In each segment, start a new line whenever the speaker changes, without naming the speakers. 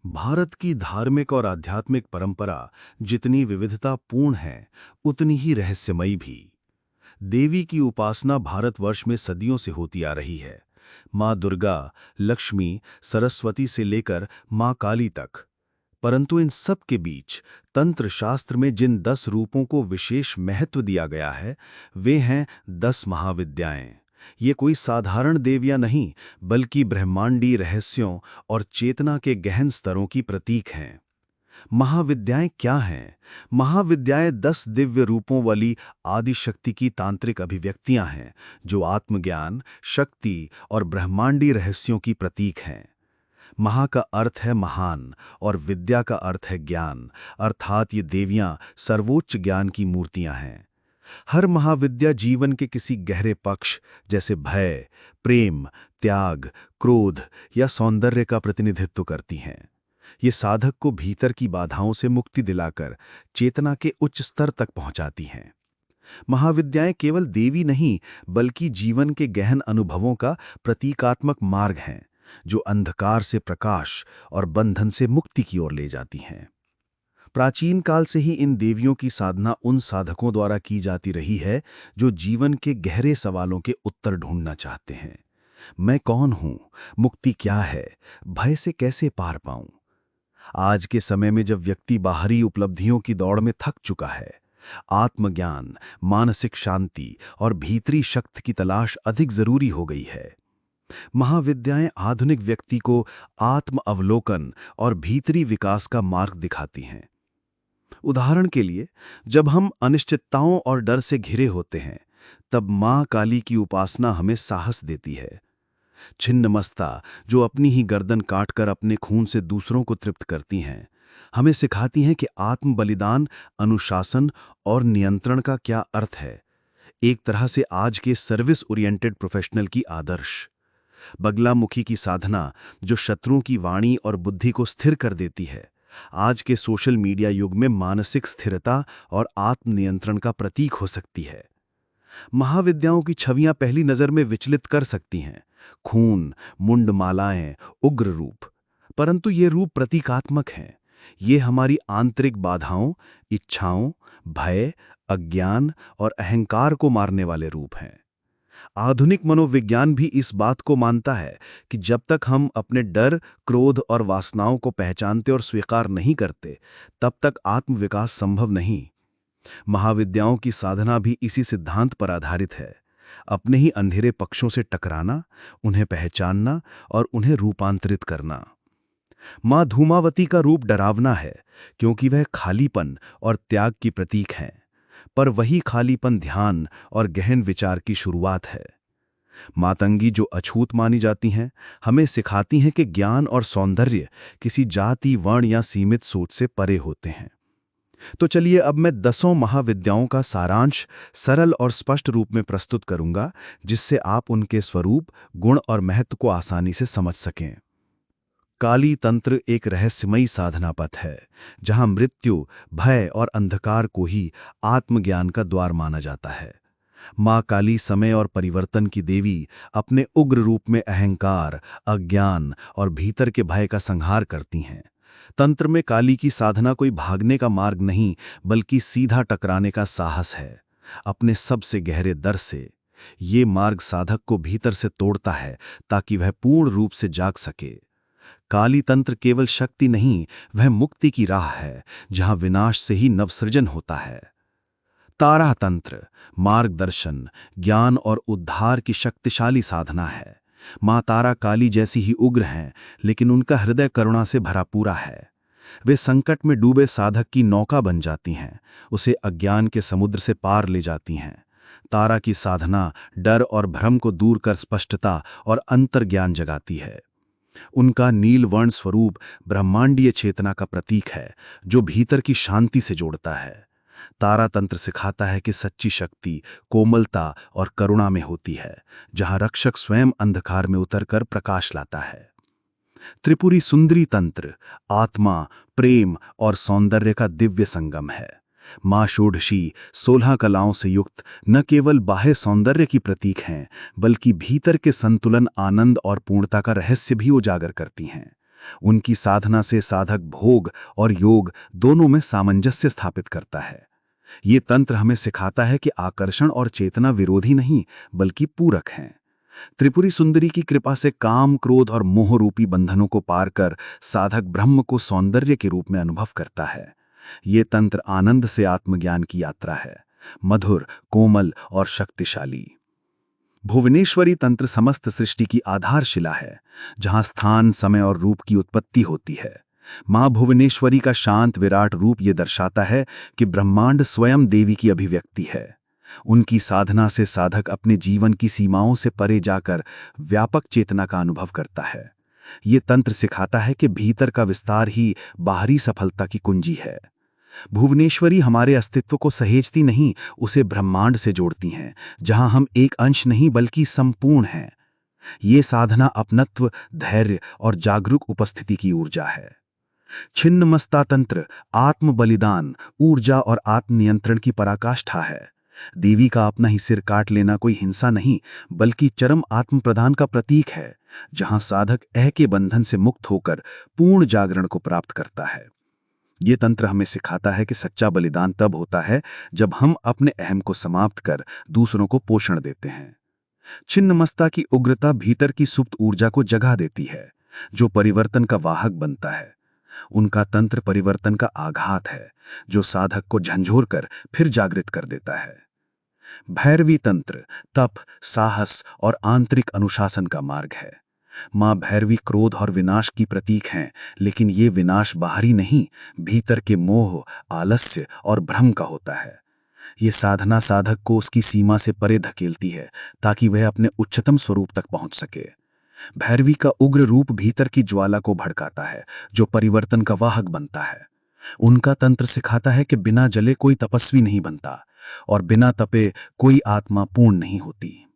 भारत की धार्मिक और आध्यात्मिक परंपरा जितनी विविधतापूर्ण है, उतनी ही रहस्यमयी भी। देवी की उपासना भारतवर्ष में सदियों से होती आ रही है। माँ दुर्गा, लक्ष्मी, सरस्वती से लेकर माँ काली तक। परंतु इन सब के बीच तंत्र शास्त्र में जिन 10 रूपों को विशेष महत्व दिया गया है, वे हैं 10 महाविद्याएं। ये कोई साधारण देवियां नहीं, बल्कि ब्रह्मांडीय रहस्यों और चेतना के गहन स्तरों की प्रतीक हैं। महाविद्याएं क्या हैं? महाविद्याएं 10 दिव्य रूपों वाली आदिशक्ति की तांत्रिक अभिव्यक्तियां हैं, जो आत्मज्ञान, शक्ति और ब्रह्मांडीय रहस्यों की प्रतीक हैं। महा का अर्थ है महान और विद्या का अर्थ है ज्ञान, अर्थात ये देवियां सर्वोच्च ज्ञान की मूर्तियां हैं। हर महाविद्या जीवन के किसी गहरे पक्ष जैसे भय, प्रेम, त्याग, क्रोध या सौंदर्य का प्रतिनिधित्व करती हैं। ये साधक को भीतर की बाधाओं से मुक्ति दिलाकर चेतना के उच्च स्तर तक पहुंचाती हैं। महाविद्याएं केवल देवी नहीं, बल्कि जीवन के गहन अनुभवों का प्रतीकात्मक मार्ग हैं, जो अंधकार से प्रकाश और बंधन से मुक्ति की ओर ले जाती हैं। प्राचीन काल से ही इन देवियों की साधना उन साधकों द्वारा की जाती रही है जो जीवन के गहरे सवालों के उत्तर ढूंढना चाहते हैं। मैं कौन हूं? मुक्ति क्या है? भय से कैसे पार पाऊं? आज के समय में जब व्यक्ति बाहरी उपलब्धियों की दौड़ में थक चुका है, आत्मज्ञान, मानसिक शांति और भीतरी शक्ति की तलाश अधिक जरूरी हो गई है। महाविद्याएं आधुनिक व्यक्ति को आत्म अवलोकन और भीतरी विकास का मार्ग दिखाती हैं। उदाहरण के लिए, जब हम अनिश्चितताओं और डर से घिरे होते हैं, तब मां काली की उपासना हमें साहस देती है। छिन्नमस्ता, जो अपनी ही गर्दन काटकर अपने खून से दूसरों को तृप्त करती हैं, हमें सिखाती हैं कि आत्म बलिदान, अनुशासन और नियंत्रण का क्या अर्थ है। एक तरह से आज के सर्विस ओरिएंटेड प्रोफेशनल की आदर्श। बगलामुखी की साधना, जो शत्रुओं की वाणी और बुद्धि को स्थिर कर देती है, आज के सोशल मीडिया युग में मानसिक स्थिरता और आत्मनियंत्रण का प्रतीक हो सकती है। महाविद्याओं की छवियां पहली नजर में विचलित कर सकती हैं, खून, मुंडमालाएं, उग्र रूप। परंतु ये रूप प्रतीकात्मक हैं। ये हमारी आंतरिक बाधाओं, इच्छाओं, भय, अज्ञान और अहंकार को मारने वाले रूप हैं। आधुनिक मनोविज्ञान भी इस बात को मानता है कि जब तक हम अपने डर, क्रोध और वासनाओं को पहचानते और स्वीकार नहीं करते, तब तक आत्मविकास संभव नहीं। महाविद्याओं की साधना भी इसी सिद्धांत पर आधारित है। अपने ही अंधेरे पक्षों से टकराना, उन्हें पहचानना और उन्हें रूपांतरित करना। मां धूमावती का रूप डरावना है, क्योंकि वह खालीपन और त्याग की प्रतीक है। पर वही खालीपन ध्यान और गहन विचार की शुरुआत है। मातंगी, जो अछूत मानी जाती हैं, हमें सिखाती हैं कि ज्ञान और सौंदर्य किसी जाति, वर्ण या सीमित सोच से परे होते हैं। तो चलिए, अब मैं 10 महाविद्याओं का सारांश सरल और स्पष्ट रूप में प्रस्तुत करूंगा, जिससे आप उनके स्वरूप, गुण और महत्व को आसानी से समझ सकें। काली तंत्र एक रहस्यमयी साधना पथ है, जहां मृत्यु, भय और अंधकार को ही आत्मज्ञान का द्वार माना जाता है। मां काली समय और परिवर्तन की देवी अपने उग्र रूप में अहंकार, अज्ञान और भीतर के भय का संहार करती हैं। तंत्र में काली की साधना कोई भागने का मार्ग नहीं, बल्कि सीधा टकराने का साहस है, अपने सबसे गहरे डर से। ये मार्ग साधक को भीतर से तोड़ता है, ताकि वह पूर्ण रूप से जाग सके। काली तंत्र केवल शक्ति नहीं, वह मुक्ति की राह है, जहां विनाश से ही नवसृजन होता है। तारा तंत्र मार्गदर्शन, ज्ञान और उद्धार की शक्तिशाली साधना है। मां तारा काली जैसी ही उग्र हैं, लेकिन उनका हृदय करुणा से भरा पूरा है। वे संकट में डूबे साधक की नौका बन जाती हैं, उसे अज्ञान के समुद्र से पार ले जाती हैं। तारा की साधना डर और भ्रम को दूर कर स्पष्टता और अंतर्ज्ञान जगाती है। उनका नीलवर्ण स्वरूप ब्रह्मांडीय चेतना का प्रतीक है, जो भीतर की शांति से जोड़ता है। तारा तंत्र सिखाता है कि सच्ची शक्ति कोमलता और करुणा में होती है, जहां रक्षक स्वयं अंधकार में उतरकर प्रकाश लाता है। त्रिपुरी सुंदरी तंत्र आत्मा, प्रेम और सौंदर्य का दिव्य संगम है। मां षोडशी 16 कलाओं से युक्त न केवल बाह्य सौंदर्य की प्रतीक हैं, बल्कि भीतर के संतुलन, आनंद और पूर्णता का रहस्य भी उजागर करती हैं। उनकी साधना से साधक भोग और योग दोनों में सामंजस्य स्थापित करता है। ये तंत्र हमें सिखाता है कि आकर्षण और चेतना विरोधी नहीं बल्कि पूरक हैं। त्रिपुरी सुंदरी की कृपा से काम, क्रोध और मोह रूपी बंधनों को पार कर साधक ब्रह्म को सौंदर्य के रूप में अनुभव करता है। ये तंत्र आनंद से आत्मज्ञान की यात्रा है, मधुर, कोमल और शक्तिशाली। भुवनेश्वरी तंत्र समस्त सृष्टि की आधारशिला है, जहां स्थान, समय और रूप की उत्पत्ति होती है। मां भुवनेश्वरी का शांत विराट रूप ये दर्शाता है कि ब्रह्मांड स्वयं देवी की अभिव्यक्ति है। उनकी साधना से साधक अपने जीवन की सीमाओं से परे जाकर व्यापक चेतना का अनुभव करता है। ये तंत्र सिखाता है कि भीतर का विस्तार ही बाहरी सफलता की कुंजी है। भुवनेश्वरी हमारे अस्तित्व को सहेजती नहीं, उसे ब्रह्मांड से जोड़ती हैं, जहां हम एक अंश नहीं बल्कि संपूर्ण हैं। ये साधना अपनत्व, धैर्य और जागरूक उपस्थिति की ऊर्जा है। छिन्नमस्ता तंत्र आत्म बलिदान, ऊर्जा और आत्मनियंत्रण की पराकाष्ठा है। देवी का अपना ही सिर काट लेना कोई हिंसा नहीं बल्कि चरम आत्म प्रदान का प्रतीक है, जहां साधक अह के बंधन से मुक्त होकर पूर्ण जागरण को प्राप्त करता है। ये तंत्र हमें सिखाता है कि सच्चा बलिदान तब होता है जब हम अपने अहम को समाप्त कर दूसरों को पोषण देते हैं। छिन्नमस्ता की उग्रता भीतर की सुप्त ऊर्जा को जगा देती है, जो परिवर्तन का वाहक बनता है। उनका तंत्र परिवर्तन का आघात है, जो साधक को झंझोर कर फिर जागृत कर देता है। भैरवी तंत्र तप, साहस और आंतरिक अनुशासन का मार्ग है। मां भैरवी क्रोध और विनाश की प्रतीक हैं, लेकिन ये विनाश बाहरी नहीं, भीतर के मोह, आलस्य और भ्रम का होता है। ये साधना साधक को उसकी सीमा से परे धकेलती है ताकि वह अपने उच्चतम स्वरूप तक पहुंच सके। भैरवी का उग्र रूप भीतर की ज्वाला को भड़काता है, जो परिवर्तन का वाहक बनता है। उनका तंत्र सिखाता है कि बिना जले कोई तपस्वी नहीं बनता और बिना तपे कोई आत्मा पूर्ण नहीं होती।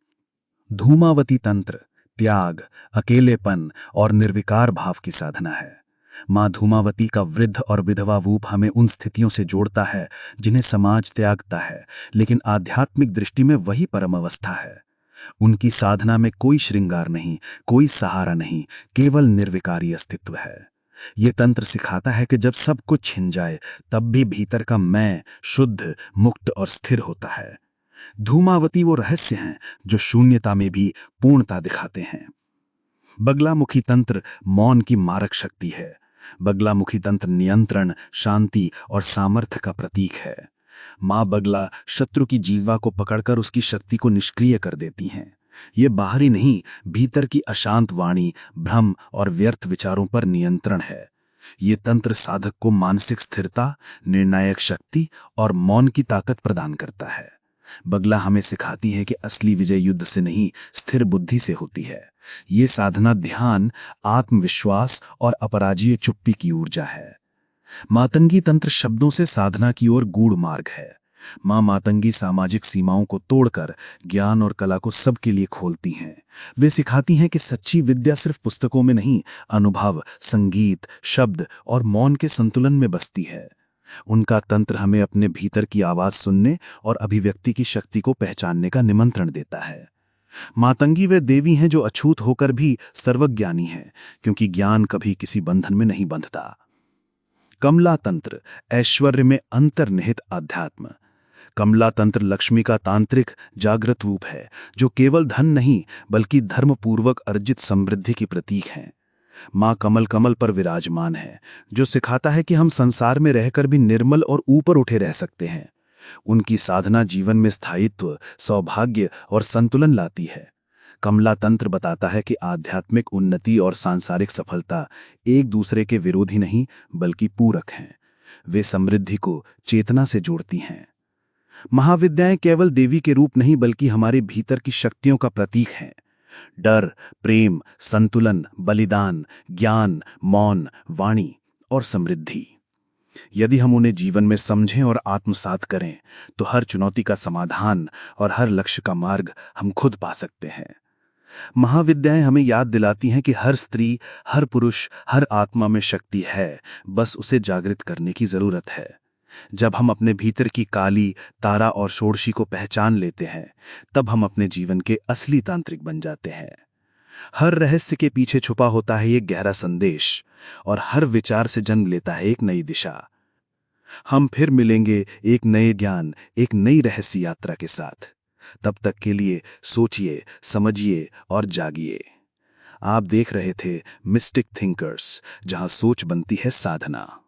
धूमावती तंत्र त्याग, अकेलेपन और निर्विकार भाव की साधना है। मां धूमावती का वृद्ध और विधवा रूप हमें उन स्थितियों से जोड़ता है जिन्हें समाज त्यागता है, लेकिन आध्यात्मिक दृष्टि में वही परम अवस्था है। उनकी साधना में कोई श्रृंगार नहीं, कोई सहारा नहीं, केवल निर्विकारी अस्तित्व है। ये तंत्र सिखाता है कि जब सब कुछ छिन जाए तब भी भीतर का मैं शुद्ध, मुक्त और स्थिर होता है। धूमावती वो रहस्य हैं जो शून्यता में भी पूर्णता दिखाते हैं। बगलामुखी तंत्र मौन की मारक शक्ति है। बगलामुखी तंत्र नियंत्रण, शांति और सामर्थ्य का प्रतीक है। मां बगला शत्रु की जीवा को पकड़कर उसकी शक्ति को निष्क्रिय कर देती हैं। ये बाहरी नहीं, भीतर की अशांत वाणी, भ्रम और व्यर्थ विचारों पर नियंत्रण है। ये तंत्र साधक को मानसिक स्थिरता, निर्णायक शक्ति और मौन की ताकत प्रदान करता है। बगला हमें सिखाती है कि असली विजय युद्ध से नहीं, स्थिर बुद्धि से होती है। ये साधना ध्यान, आत्मविश्वास और अपराजीय चुप्पी की ऊर्जा है। मातंगी तंत्र शब्दों से साधना की ओर गूढ़ मार्ग है। मां मातंगी सामाजिक सीमाओं को तोड़कर ज्ञान और कला को सबके लिए खोलती हैं। वे सिखाती हैं कि सच्ची विद्या सिर्फ पुस्तकों में नहीं, अनुभव, संगीत, शब्द और मौन के संतुलन में बसती है। उनका तंत्र हमें अपने भीतर की आवाज सुनने और अभिव्यक्ति की शक्ति को पहचानने का निमंत्रण देता है। मातंगी वे देवी हैं जो अछूत होकर भी सर्वज्ञानी हैं, क्योंकि ज्ञान कभी किसी बंधन में नहीं बंधता। कमला तंत्र ऐश्वर्य में अंतर्निहित अध्यात्म। कमला तंत्र लक्ष्मी का तांत्रिक जागृत रूप है, जो केवल धन नहीं बल्कि धर्मपूर्वक अर्जित समृद्धि की प्रतीक है। मां कमल कमल पर विराजमान है, जो सिखाता है कि हम संसार में रहकर भी निर्मल और ऊपर उठे रह सकते हैं। उनकी साधना जीवन में स्थायित्व, सौभाग्य और संतुलन लाती है। कमला तंत्र बताता है कि आध्यात्मिक उन्नति और सांसारिक सफलता एक दूसरे के विरोधी नहीं बल्कि पूरक हैं। वे समृद्धि को चेतना से जोड़ती हैं। महाविद्याएं केवल देवी के रूप नहीं बल्कि हमारे भीतर की शक्तियों का प्रतीक हैं। डर, प्रेम, संतुलन, बलिदान, ज्ञान, मौन, वाणी और समृद्धि। यदि हम उन्हें जीवन में समझें और आत्मसात करें तो हर चुनौती का समाधान और हर लक्ष्य का मार्ग हम खुद पा सकते हैं। महाविद्याएं हमें याद दिलाती हैं कि हर स्त्री, हर पुरुष, हर आत्मा में शक्ति है, बस उसे जागृत करने की जरूरत है। जब हम अपने भीतर की काली, तारा और षोडशी को पहचान लेते हैं, तब हम अपने जीवन के असली तांत्रिक बन जाते हैं।
हर रहस्य के पीछे छुपा होता है एक गहरा संदेश, और हर विचार से जन्म लेता है एक नई दिशा। हम फिर मिलेंगे एक नए ज्ञान, एक नई रहस्य यात्रा के साथ। तब तक के लिए सोचिए, समझिए और जागिए। आप देख रहे थे मिस्टिक थिंकर्स, जहां सोच बनती है साधना।